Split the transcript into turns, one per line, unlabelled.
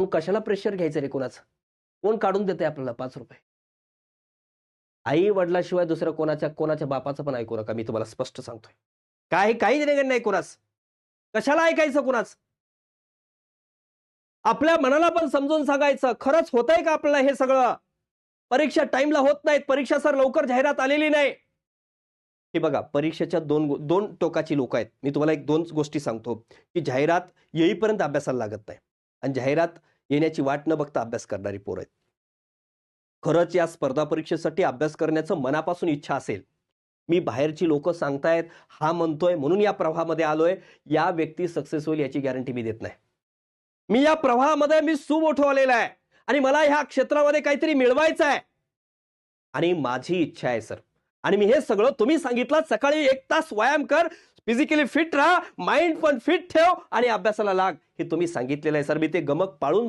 मग कशाला प्रेशर घ्यायचं रे कोणाचं? कोण काढून देतंय आपल्याला ₹5? आई वडिलाशिवाय दुसऱ्या कोणाच्या बापाचं पण ऐकू नका. मी तुम्हाला स्पष्ट सांगतोय. काही देणं नाही कोणाचं. कशाला ऐकायचं कुणाचं? आपल्या मनाला पण समजून सांगायचं, खरंच होतंय का आपल्याला हे सगळं? परीक्षा टाईमला होत नाहीत. परीक्षा सर लवकर जाहिरात आलेली नाही. हे बघा, परीक्षेच्या दोन टोकाची लोकं आहेत. मी तुम्हाला एक 2 गोष्टी सांगतो, की जाहिरात येईपर्यंत अभ्यासाला लागत नाही आणि जाहिरात येण्याची वाट न बघता अभ्यास करणारी पोरं आहेत. खरंच या स्पर्धा परीक्षेसाठी अभ्यास करण्याचं मनापासून इच्छा असेल, मी बाहेरची लोकं सांगतायत, हा म्हणतोय म्हणून या प्रवाहामध्ये आलोय, या व्यक्ती सक्सेस होईल याची गॅरंटी मी देत नाही. मी या प्रवाहामध्ये मी सुमोठवलेला आहे आणि मला ह्या क्षेत्रामध्ये काहीतरी मिळवायचं आहे आणि माझी इच्छा आहे सर. आणि मी हे सगळं तुम्ही सांगितलं, सकाळी 1 तास व्यायाम कर, फिजिकली फिट राहा, माइंड पण फिट ठेव आणि अभ्यासाला लाग, हे तुम्ही सांगितलेलं आहे सर. मी ते गमक पाळून